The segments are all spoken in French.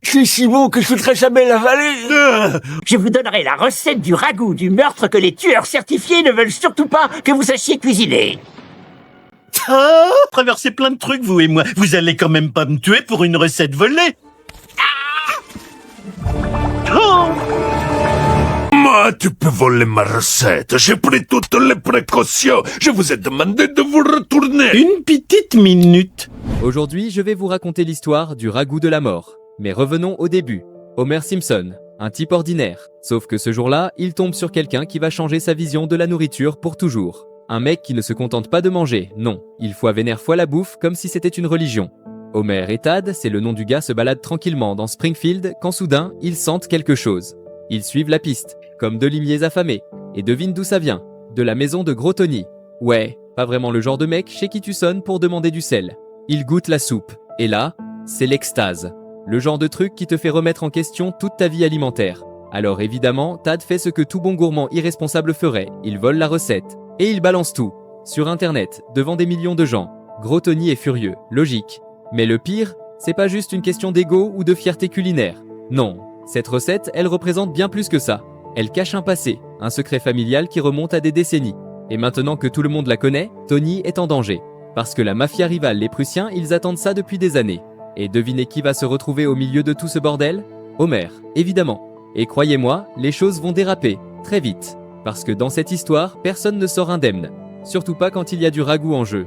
C'est si bon que je ne voudrais jamais l'avaler. Je vous donnerai la recette du ragoût du meurtre que les tueurs certifiés ne veulent surtout pas que vous sachiez cuisiner. Traversez plein de trucs, vous et moi. Vous allez quand même pas me tuer pour une recette volée. Moi, tu peux voler ma recette. J'ai pris toutes les précautions. Je vous ai demandé de vous retourner. Une petite minute. Aujourd'hui, je vais vous raconter l'histoire du ragoût de la mort. Mais revenons au début. Homer Simpson, un type ordinaire. Sauf que ce jour-là, il tombe sur quelqu'un qui va changer sa vision de la nourriture pour toujours. Un mec qui ne se contente pas de manger, non. Il foie vénère fois la bouffe comme si c'était une religion. Homer et Tad, c'est le nom du gars, se baladent tranquillement dans Springfield quand soudain, ils sentent quelque chose. Ils suivent la piste, comme deux limiers affamés, et devinent d'où ça vient. De la maison de Gros Tony. Ouais, pas vraiment le genre de mec chez qui tu sonnes pour demander du sel. Ils goûtent la soupe, et là, c'est l'extase. Le genre de truc qui te fait remettre en question toute ta vie alimentaire. Alors évidemment, Tad fait ce que tout bon gourmand irresponsable ferait, il vole la recette. Et il balance tout. Sur internet, devant des millions de gens. Gros Tony est furieux, logique. Mais le pire, c'est pas juste une question d'ego ou de fierté culinaire. Non, cette recette, elle représente bien plus que ça. Elle cache un passé, un secret familial qui remonte à des décennies. Et maintenant que tout le monde la connaît, Tony est en danger. Parce que la mafia rivale, les Prussiens, ils attendent ça depuis des années. Et devinez qui va se retrouver au milieu de tout ce bordel ? Homer, évidemment. Et croyez-moi, les choses vont déraper, très vite. Parce que dans cette histoire, personne ne sort indemne. Surtout pas quand il y a du ragoût en jeu.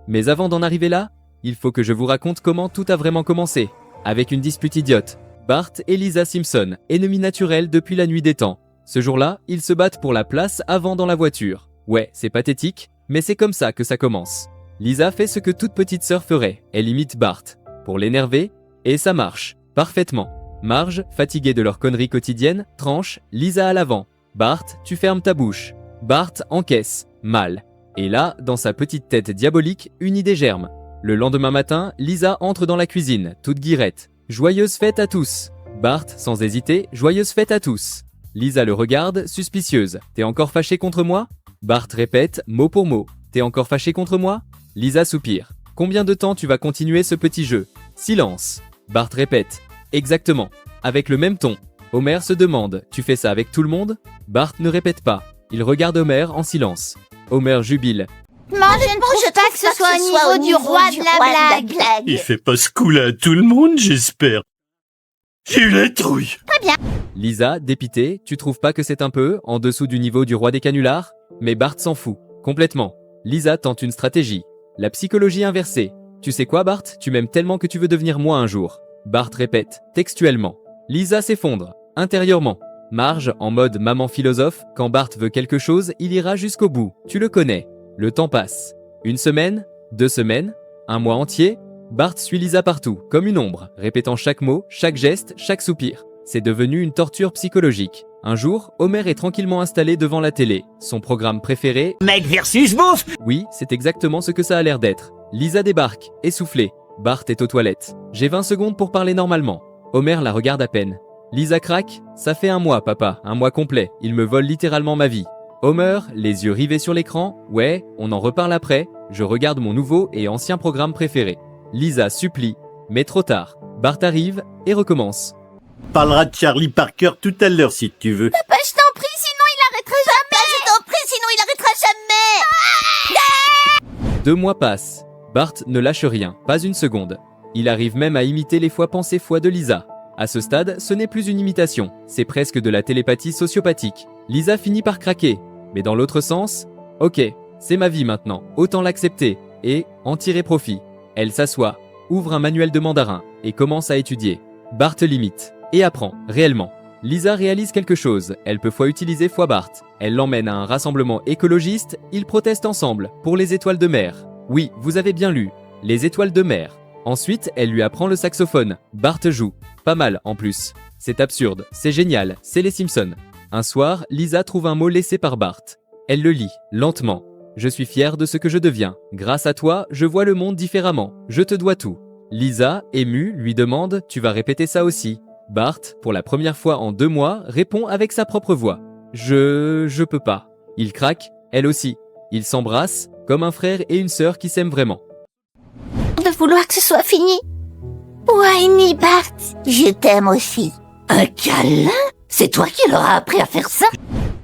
Mais avant d'en arriver là, il faut que je vous raconte comment tout a vraiment commencé. Avec une dispute idiote. Bart et Lisa Simpson, ennemis naturels depuis la nuit des temps. Ce jour-là, ils se battent pour la place avant dans la voiture. Ouais, c'est pathétique, mais c'est comme ça que ça commence. Lisa fait ce que toute petite sœur ferait, elle imite Bart, pour l'énerver, et ça marche, parfaitement. Marge, fatiguée de leur connerie quotidienne, tranche, Lisa à l'avant. Bart, tu fermes ta bouche. Bart encaisse, mal. Et là, dans sa petite tête diabolique, une idée germe. Le lendemain matin, Lisa entre dans la cuisine, toute guirette. Joyeuse fête à tous. Bart, sans hésiter, joyeuse fête à tous. Lisa le regarde, suspicieuse. T'es encore fâché contre moi ? Bart répète, mot pour mot. T'es encore fâché contre moi ? Lisa soupire. Combien de temps tu vas continuer ce petit jeu ? Silence. Bart répète. Exactement. Avec le même ton. Homer se demande, tu fais ça avec tout le monde ? Bart ne répète pas. Il regarde Homer en silence. Homer jubile. Moi, je ne trouve pas que ce soit au niveau du roi de la blague. Il fait pas ce coup-là à tout le monde, j'espère. J'ai eu la trouille. Très bien. Lisa, dépitée, tu trouves pas que c'est un peu en dessous du niveau du roi des canulars ? Mais Bart s'en fout, complètement. Lisa tente une stratégie. La psychologie inversée. Tu sais quoi, Bart ? Tu m'aimes tellement que tu veux devenir moi un jour. Bart répète, textuellement. Lisa s'effondre, intérieurement. Marge, en mode maman philosophe, quand Bart veut quelque chose, il ira jusqu'au bout. Tu le connais. Le temps passe. 1 semaine, 2 semaines, 1 mois entier. Bart suit Lisa partout, comme une ombre, répétant chaque mot, chaque geste, chaque soupir. C'est devenu une torture psychologique. Un jour, Homer est tranquillement installé devant la télé. Son programme préféré... Mec versus bouffe. Oui, c'est exactement ce que ça a l'air d'être. Lisa débarque, essoufflée. Bart est aux toilettes. J'ai 20 secondes pour parler normalement. Homer la regarde à peine. Lisa craque. Ça fait 1 mois, papa. 1 mois complet. Il me vole littéralement ma vie. Homer, les yeux rivés sur l'écran. Ouais, on en reparle après. Je regarde mon nouveau et ancien programme préféré. Lisa supplie, mais trop tard. Bart arrive et recommence. On parlera de Charlie Parker tout à l'heure si tu veux. Papa, je t'en prie, sinon il arrêtera jamais. Je t'en prie, sinon il arrêtera jamais. 2 mois passent. Bart ne lâche rien, pas une seconde. Il arrive même à imiter les fois pensées fois de Lisa. À ce stade, ce n'est plus une imitation, c'est presque de la télépathie sociopathique. Lisa finit par craquer, mais dans l'autre sens, ok, c'est ma vie maintenant, autant l'accepter et en tirer profit. Elle s'assoit, ouvre un manuel de mandarin et commence à étudier. Bart l'imite et apprend, réellement. Lisa réalise quelque chose, elle peut fois utiliser fois Bart. Elle l'emmène à un rassemblement écologiste, ils protestent ensemble pour les étoiles de mer. Oui, vous avez bien lu, les étoiles de mer. Ensuite, elle lui apprend le saxophone. Bart joue. Pas mal en plus. C'est absurde, c'est génial, c'est les Simpsons. Un soir, Lisa trouve un mot laissé par Bart. Elle le lit, lentement. Je suis fier de ce que je deviens. Grâce à toi, je vois le monde différemment. Je te dois tout. Lisa, émue, lui demande « Tu vas répéter ça aussi ?» Bart, pour la première fois en 2 mois, répond avec sa propre voix. Je peux pas. Il craque, elle aussi. Ils s'embrassent, comme un frère et une sœur qui s'aiment vraiment. De vouloir que ce soit fini. Whiny Bart, je t'aime aussi. Un câlin? C'est toi qui leur as appris à faire ça?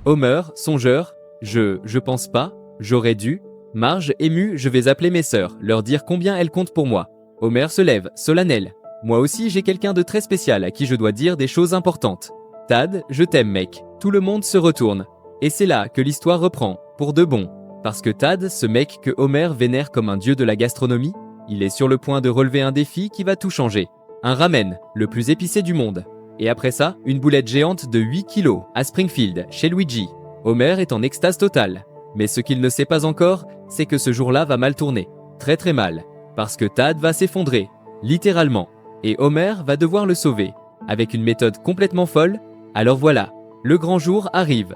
Homer, songeur, je pense pas, j'aurais dû. Marge, émue, je vais appeler mes sœurs, leur dire combien elles comptent pour moi. Homer se lève, solennel. Moi aussi, j'ai quelqu'un de très spécial à qui je dois dire des choses importantes. Tad, je t'aime, mec. Tout le monde se retourne. Et c'est là que l'histoire reprend, pour de bon. Parce que Tad, ce mec que Homer vénère comme un dieu de la gastronomie, il est sur le point de relever un défi qui va tout changer. Un ramen, le plus épicé du monde. Et après ça, une boulette géante de 8 kilos à Springfield, chez Luigi. Homer est en extase totale. Mais ce qu'il ne sait pas encore, c'est que ce jour-là va mal tourner. Très très mal. Parce que Tad va s'effondrer. Littéralement. Et Homer va devoir le sauver. Avec une méthode complètement folle. Alors voilà, le grand jour arrive.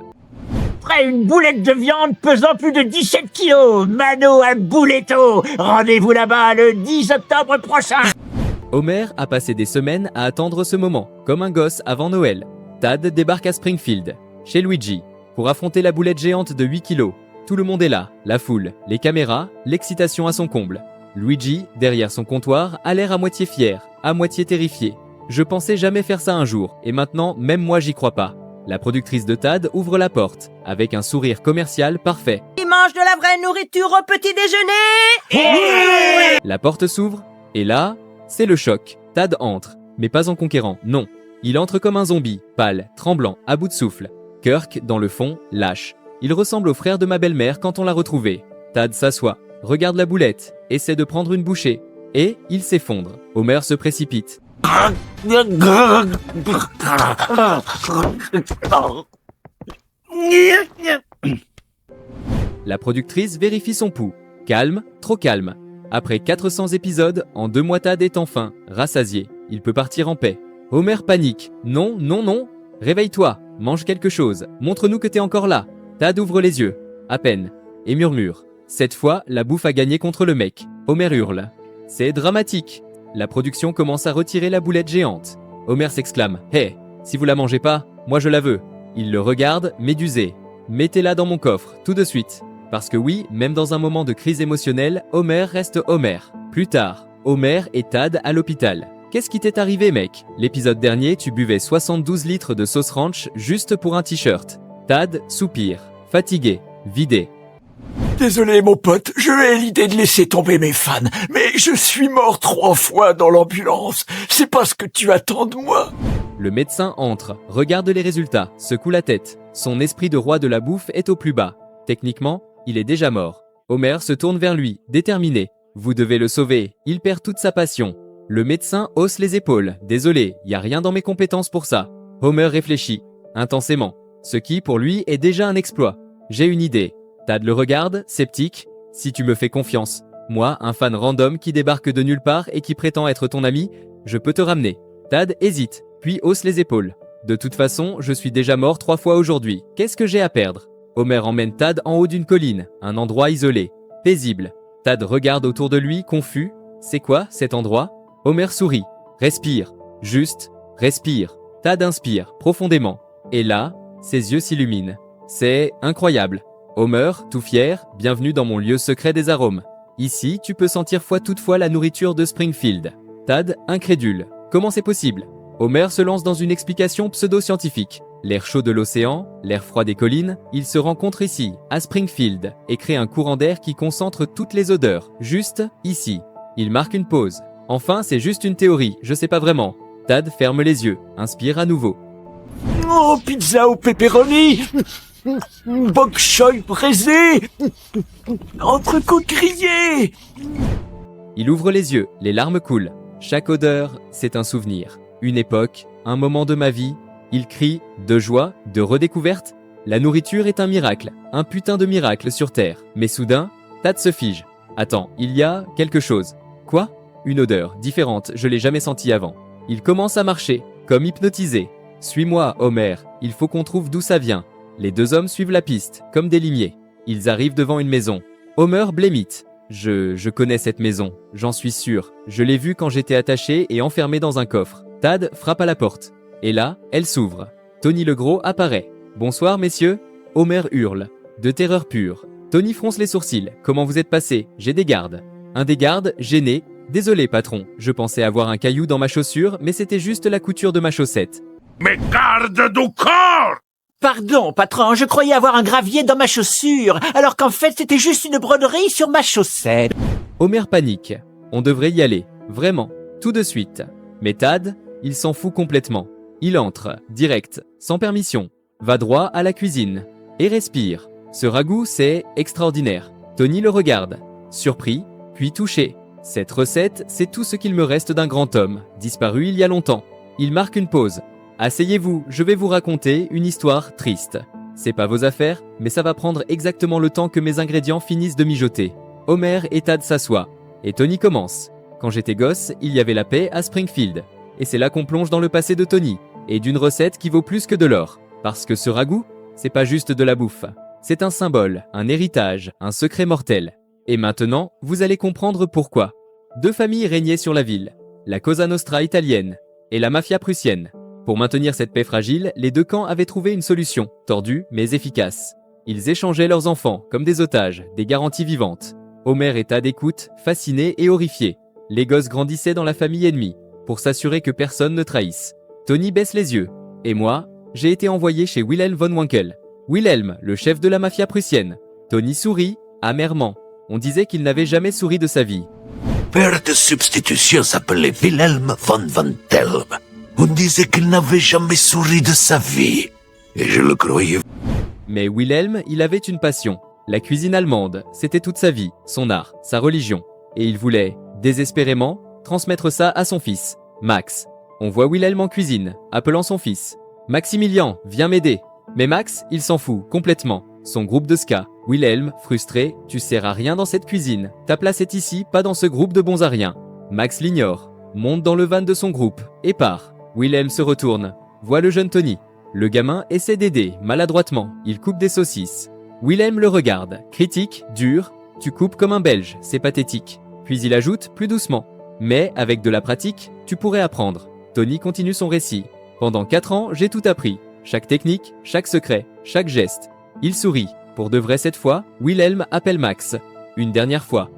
Après une boulette de viande pesant plus de 17 kilos, mano à bouletto. Rendez-vous là-bas le 10 octobre prochain. Homer a passé des semaines à attendre ce moment, comme un gosse avant Noël. Tad débarque à Springfield, chez Luigi, pour affronter la boulette géante de 8 kilos. Tout le monde est là, la foule, les caméras, l'excitation à son comble. Luigi, derrière son comptoir, a l'air à moitié fier, à moitié terrifié. Je pensais jamais faire ça un jour, et maintenant, même moi j'y crois pas. La productrice de Tad ouvre la porte, avec un sourire commercial parfait. Il mange de la vraie nourriture au petit déjeuner. La porte s'ouvre, et là, c'est le choc. Tad entre, mais pas en conquérant, non. Il entre comme un zombie, pâle, tremblant, à bout de souffle. Kirk, dans le fond, lâche. Il ressemble au frère de ma belle-mère quand on l'a retrouvé. Tad s'assoit, regarde la boulette, essaie de prendre une bouchée, et il s'effondre. Homer se précipite. La productrice vérifie son pouls. Calme, trop calme. Après 400 épisodes, en 2 mois Tad est enfin rassasié. Il peut partir en paix. Homer panique. Non, non, non. Réveille-toi, mange quelque chose. Montre-nous que t'es encore là. Tad ouvre les yeux, à peine, et murmure. Cette fois, la bouffe a gagné contre le mec. Homer hurle. C'est dramatique. La production commence à retirer la boulette géante. Homer s'exclame. Hé, si vous la mangez pas, moi je la veux. Il le regarde, médusé. Mettez-la dans mon coffre, tout de suite. Parce que oui, même dans un moment de crise émotionnelle, Homer reste Homer. Plus tard, Homer et Tad à l'hôpital. Qu'est-ce qui t'est arrivé, mec? L'épisode dernier, tu buvais 72 litres de sauce ranch juste pour un t-shirt. Tad soupire, fatigué, vidé. Désolé mon pote, je hais l'idée de laisser tomber mes fans, mais je suis mort 3 fois dans l'ambulance. C'est pas ce que tu attends de moi. Le médecin entre, regarde les résultats, secoue la tête. Son esprit de roi de la bouffe est au plus bas. Techniquement, il est déjà mort. Homer se tourne vers lui, déterminé. Vous devez le sauver, il perd toute sa passion. Le médecin hausse les épaules. Désolé, y a rien dans mes compétences pour ça. Homer réfléchit, intensément. Ce qui, pour lui, est déjà un exploit. J'ai une idée. Tad le regarde, sceptique. Si tu me fais confiance, moi, un fan random qui débarque de nulle part et qui prétend être ton ami, je peux te ramener. Tad hésite, puis hausse les épaules. De toute façon, je suis déjà mort 3 fois aujourd'hui. Qu'est-ce que j'ai à perdre? Homer emmène Tad en haut d'une colline, un endroit isolé, paisible. Tad regarde autour de lui, confus. C'est quoi, cet endroit? Homer sourit. Respire. Juste, respire. Tad inspire, profondément. Et là, ses yeux s'illuminent. C'est incroyable. Homer, tout fier, bienvenue dans mon lieu secret des arômes. Ici, tu peux sentir fois toutefois la nourriture de Springfield. Tad, incrédule. Comment c'est possible? Homer se lance dans une explication pseudo-scientifique. L'air chaud de l'océan, l'air froid des collines, ils se rencontrent ici, à Springfield, et créent un courant d'air qui concentre toutes les odeurs, juste ici. Il marque une pause. Enfin, c'est juste une théorie, je sais pas vraiment. Tad ferme les yeux, inspire à nouveau. Oh, pizza au pepperoni, bok choy braisé, entrecôte grillée. Il ouvre les yeux, les larmes coulent. Chaque odeur, c'est un souvenir. Une époque, un moment de ma vie. Il crie de joie, de redécouverte. La nourriture est un miracle, un putain de miracle sur Terre. Mais soudain, Tad se fige. Attends, il y a quelque chose. Quoi? Une odeur, différente, je l'ai jamais sentie avant. Il commence à marcher, comme hypnotisé. Suis-moi, Homer, il faut qu'on trouve d'où ça vient. Les 2 hommes suivent la piste, comme des limiers. Ils arrivent devant une maison. Homer blêmite. Je connais cette maison, j'en suis sûr. Je l'ai vue quand j'étais attaché et enfermé dans un coffre. Tad frappe à la porte. Et là, elle s'ouvre. Tony le Gros apparaît. « Bonsoir, messieurs !» Homer hurle. De terreur pure. Tony fronce les sourcils. « Comment vous êtes passés ? J'ai des gardes. » Un des gardes, gêné. « Désolé, patron. Je pensais avoir un caillou dans ma chaussure, mais c'était juste la couture de ma chaussette. » Mais garde du corps! Pardon, patron, je croyais avoir un gravier dans ma chaussure, alors qu'en fait c'était juste une broderie sur ma chaussette. Homer panique. On devrait y aller. Vraiment. Tout de suite. Mais Tad, il s'en fout complètement. Il entre, direct, sans permission, va droit à la cuisine, et respire. Ce ragoût, c'est extraordinaire. Tony le regarde, surpris, puis touché. Cette recette, c'est tout ce qu'il me reste d'un grand homme, disparu il y a longtemps. Il marque une pause. Asseyez-vous, je vais vous raconter une histoire triste. C'est pas vos affaires, mais ça va prendre exactement le temps que mes ingrédients finissent de mijoter. Homer et Tad s'assoient, et Tony commence. Quand j'étais gosse, il y avait la paix à Springfield. Et c'est là qu'on plonge dans le passé de Tony, et d'une recette qui vaut plus que de l'or. Parce que ce ragoût, c'est pas juste de la bouffe. C'est un symbole, un héritage, un secret mortel. Et maintenant, vous allez comprendre pourquoi. Deux familles régnaient sur la ville, la Cosa Nostra italienne et la mafia prussienne. Pour maintenir cette paix fragile, les deux camps avaient trouvé une solution, tordue mais efficace. Ils échangeaient leurs enfants comme des otages, des garanties vivantes. Homer et Tad écoutent, fascinés et horrifiés. Les gosses grandissaient dans la famille ennemie, pour s'assurer que personne ne trahisse. Tony baisse les yeux. Et moi, j'ai été envoyé chez Wilhelm von Wankel. Wilhelm, le chef de la mafia prussienne. Tony sourit, amèrement. On disait qu'il n'avait jamais souri de sa vie. Père de substitution s'appelait Wilhelm von Wantelm. On disait qu'il n'avait jamais souri de sa vie. Et je le croyais. Mais Wilhelm, il avait une passion. La cuisine allemande, c'était toute sa vie, son art, sa religion. Et il voulait, désespérément, transmettre ça à son fils, Max. On voit Wilhelm en cuisine, appelant son fils. « Maximilien, viens m'aider !» Mais Max, il s'en fout, complètement. Son groupe de ska. Wilhelm, frustré, « Tu sers à rien dans cette cuisine. Ta place est ici, pas dans ce groupe de bons à rien. » Max l'ignore, monte dans le van de son groupe, et part. Wilhelm se retourne, voit le jeune Tony. Le gamin essaie d'aider, maladroitement, il coupe des saucisses. Wilhelm le regarde, critique, dur. « Tu coupes comme un Belge, c'est pathétique. » Puis il ajoute, plus doucement. « Mais, avec de la pratique, tu pourrais apprendre. » Tony continue son récit. « Pendant 4 ans, j'ai tout appris. Chaque technique, chaque secret, chaque geste. » Il sourit. Pour de vrai cette fois, Wilhelm appelle Max. Une dernière fois.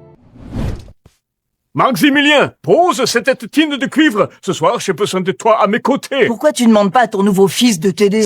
Maximilien, pose cette étine de cuivre. Ce soir, j'ai besoin de toi à mes côtés. Pourquoi tu ne demandes pas à ton nouveau fils de t'aider?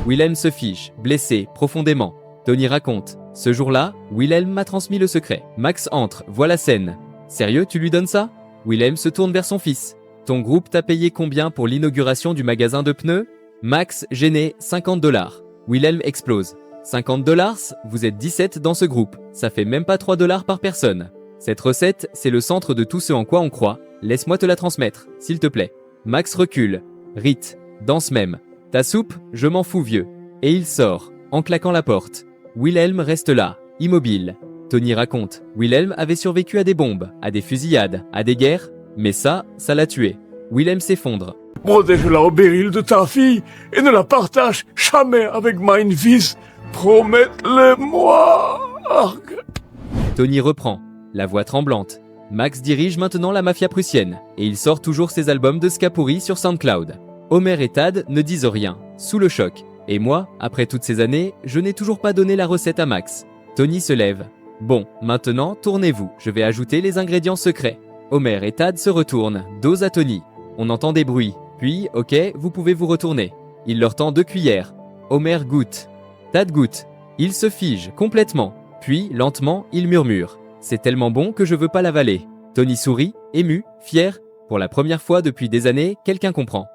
Wilhelm se fiche, blessé, profondément. Tony raconte. Ce jour-là, Wilhelm m'a transmis le secret. Max entre, voit la scène. Sérieux, tu lui donnes ça? Wilhelm se tourne vers son fils. Ton groupe t'a payé combien pour l'inauguration du magasin de pneus? Max, gêné, $50. Wilhelm explose. $50? Vous êtes 17 dans ce groupe. Ça fait même pas $3 par personne. Cette recette, c'est le centre de tout ce en quoi on croit. Laisse-moi te la transmettre, s'il te plaît. Max recule. Rite. Danse même. Ta soupe, je m'en fous vieux. Et il sort, en claquant la porte. Wilhelm reste là, immobile. Tony raconte. Wilhelm avait survécu à des bombes, à des fusillades, à des guerres. Mais ça l'a tué. Wilhelm s'effondre. Protège-la au béryl de ta fille et ne la partage jamais avec mein fils. Promets-le-moi. Arg. Tony reprend, la voix tremblante. Max dirige maintenant la mafia prussienne, et il sort toujours ses albums de ska pourri sur SoundCloud. Homer et Tad ne disent rien, sous le choc. Et moi, après toutes ces années, je n'ai toujours pas donné la recette à Max. Tony se lève. Bon, maintenant, tournez-vous, je vais ajouter les ingrédients secrets. Homer et Tad se retournent, dos à Tony. On entend des bruits, puis, ok, vous pouvez vous retourner. Il leur tend 2 cuillères. Homer goûte. Tad goûte. Il se fige complètement. Puis, lentement, il murmure. C'est tellement bon que je veux pas l'avaler. Tony sourit, ému, fier. Pour la première fois depuis des années, quelqu'un comprend.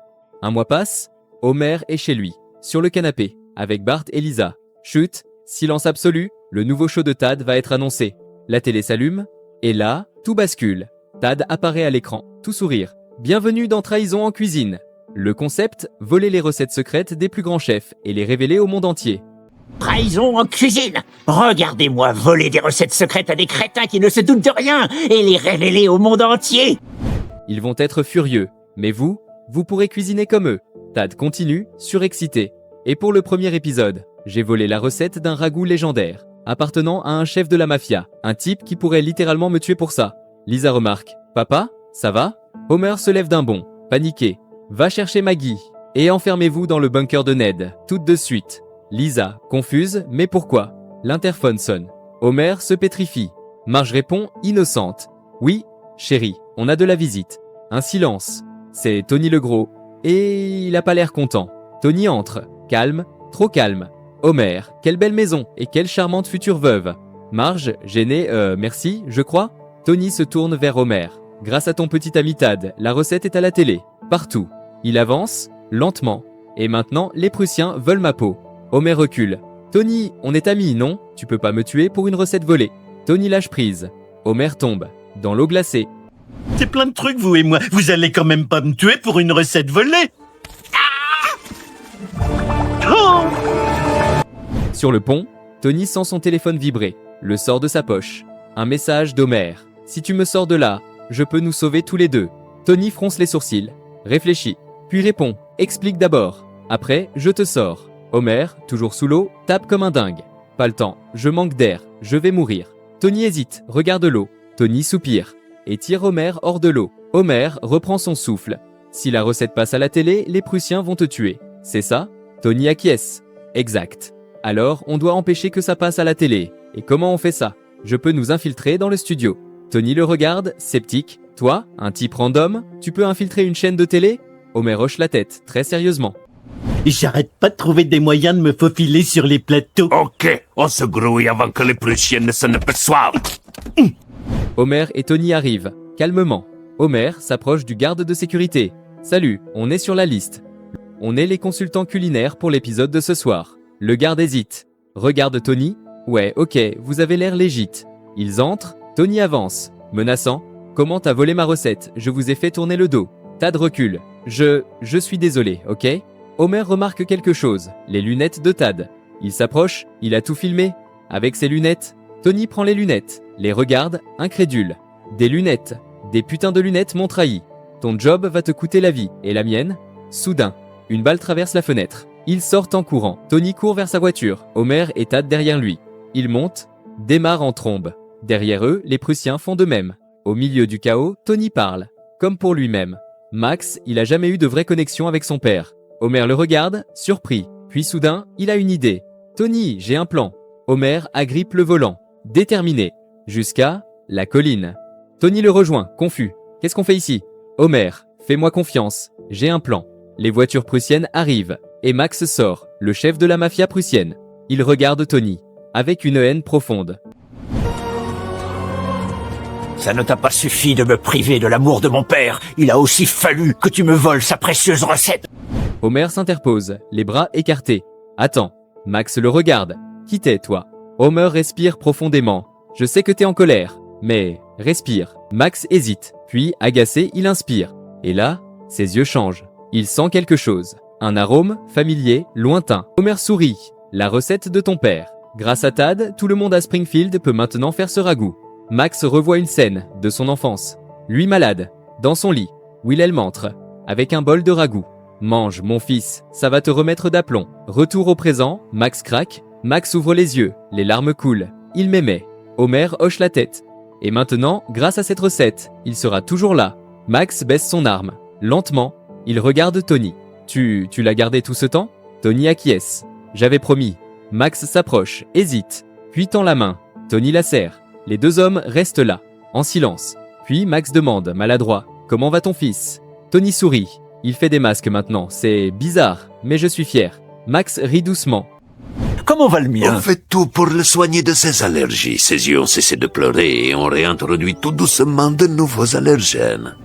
Un mois passe. Homer est chez lui, sur le canapé, avec Bart et Lisa. Chut, silence absolu, le nouveau show de Tad va être annoncé. La télé s'allume, et là, tout bascule. Tad apparaît à l'écran, tout sourire. Bienvenue dans Trahison en cuisine. Le concept, voler les recettes secrètes des plus grands chefs et les révéler au monde entier. Trahison en cuisine. Regardez-moi voler des recettes secrètes à des crétins qui ne se doutent de rien et les révéler au monde entier. Ils vont être furieux, mais vous pourrez cuisiner comme eux. Tad continue, surexcité. Et pour le premier épisode, j'ai volé la recette d'un ragoût légendaire, appartenant à un chef de la mafia, un type qui pourrait littéralement me tuer pour ça. Lisa remarque. Papa, ça va? Homer se lève d'un bond, paniqué. Va chercher Maggie. Et enfermez-vous dans le bunker de Ned, tout de suite. Lisa, confuse, mais pourquoi? L'interphone sonne. Homer se pétrifie. Marge répond, innocente. Oui, chérie, on a de la visite. Un silence. C'est Tony le Gros. Et il a pas l'air content. Tony entre. Calme, trop calme. Homer, quelle belle maison et quelle charmante future veuve. Marge, gênée, merci, je crois. Tony se tourne vers Homer. Grâce à ton petit ami Tad, la recette est à la télé. Partout. Il avance, lentement. Et maintenant, les Prussiens veulent ma peau. Homer recule. Tony, on est amis, non? Tu peux pas me tuer pour une recette volée. Tony lâche prise. Homer tombe. Dans l'eau glacée. C'est plein de trucs, vous et moi. Vous allez quand même pas me tuer pour une recette volée. Oh! Sur le pont, Tony sent son téléphone vibrer. Le sort de sa poche. Un message d'Homer. Si tu me sors de là, je peux nous sauver tous les deux. Tony fronce les sourcils. Réfléchit. Puis répond. Explique d'abord. Après, je te sors. Homer, toujours sous l'eau, tape comme un dingue. Pas le temps. Je manque d'air. Je vais mourir. Tony hésite. Regarde l'eau. Tony soupire. Et tire Homer hors de l'eau. Homer reprend son souffle. Si la recette passe à la télé, les Prussiens vont te tuer. C'est ça? Tony acquiesce. Exact. Alors, on doit empêcher que ça passe à la télé. Et comment on fait ça? Je peux nous infiltrer dans le studio. Tony le regarde, sceptique. Toi, un type random, tu peux infiltrer une chaîne de télé? Homer hoche la tête, très sérieusement. Et j'arrête pas de trouver des moyens de me faufiler sur les plateaux. Ok, on se grouille avant que les Prussiens ne s'en aperçoivent. Homer et Tony arrivent, calmement. Homer s'approche du garde de sécurité. Salut, on est sur la liste. On est les consultants culinaires pour l'épisode de ce soir. Le garde hésite. Regarde Tony. Ouais, ok, vous avez l'air légite. Ils entrent, Tony avance, menaçant. Comment t'as volé ma recette? Je vous ai fait tourner le dos. Tad recule. Je suis désolé, ok? Homer remarque quelque chose, les lunettes de Tad. Il s'approche, il a tout filmé. Avec ses lunettes, Tony prend les lunettes, les regarde, incrédule. Des lunettes, des putains de lunettes m'ont trahi. Ton job va te coûter la vie, et la mienne? Soudain, une balle traverse la fenêtre. Ils sortent en courant. Tony court vers sa voiture, Homer et Tad derrière lui. Ils montent, démarrent en trombe. Derrière eux, les Prussiens font de même. Au milieu du chaos, Tony parle, comme pour lui-même. Max, il a jamais eu de vraie connexion avec son père. Homer le regarde, surpris. Puis soudain, il a une idée. Tony, j'ai un plan. Homer agrippe le volant, déterminé. Jusqu'à la colline. Tony le rejoint, confus. Qu'est-ce qu'on fait ici? Homer, fais-moi confiance. J'ai un plan. Les voitures prussiennes arrivent. Et Max sort, le chef de la mafia prussienne. Il regarde Tony, avec une haine profonde. Ça ne t'a pas suffi de me priver de l'amour de mon père. Il a aussi fallu que tu me voles sa précieuse recette. Homer s'interpose, les bras écartés. Attends. Max le regarde. Qui t'es, toi? Homer respire profondément. Je sais que t'es en colère, mais respire. Max hésite, puis, agacé, il inspire. Et là, ses yeux changent. Il sent quelque chose. Un arôme familier, lointain. Homer sourit. La recette de ton père. Grâce à Tad, tout le monde à Springfield peut maintenant faire ce ragoût. Max revoit une scène de son enfance. Lui malade, dans son lit. Wilhelm entre, avec un bol de ragoût. Mange, mon fils, ça va te remettre d'aplomb. Retour au présent, Max craque. Max ouvre les yeux, les larmes coulent. Il m'aimait. Homer hoche la tête. Et maintenant, grâce à cette recette, il sera toujours là. Max baisse son arme. Lentement, il regarde Tony. Tu l'as gardé tout ce temps? Tony acquiesce. J'avais promis. Max s'approche, hésite, puis tend la main. Tony la serre. Les deux hommes restent là, en silence. Puis Max demande, maladroit, comment va ton fils? Tony sourit. Il fait des masques maintenant, c'est bizarre, mais je suis fier. Max rit doucement. Comment va le mien? On fait tout pour le soigner de ses allergies. Ses yeux ont cessé de pleurer et on réintroduit tout doucement de nouveaux allergènes.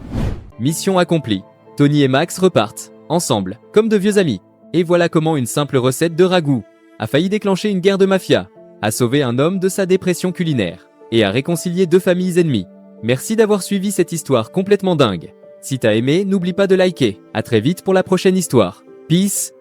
Mission accomplie. Tony et Max repartent, ensemble, comme de vieux amis. Et voilà comment une simple recette de ragoût a failli déclencher une guerre de mafia, a sauvé un homme de sa dépression culinaire, et a réconcilié deux familles ennemies. Merci d'avoir suivi cette histoire complètement dingue. Si t'as aimé, n'oublie pas de liker. À très vite pour la prochaine histoire. Peace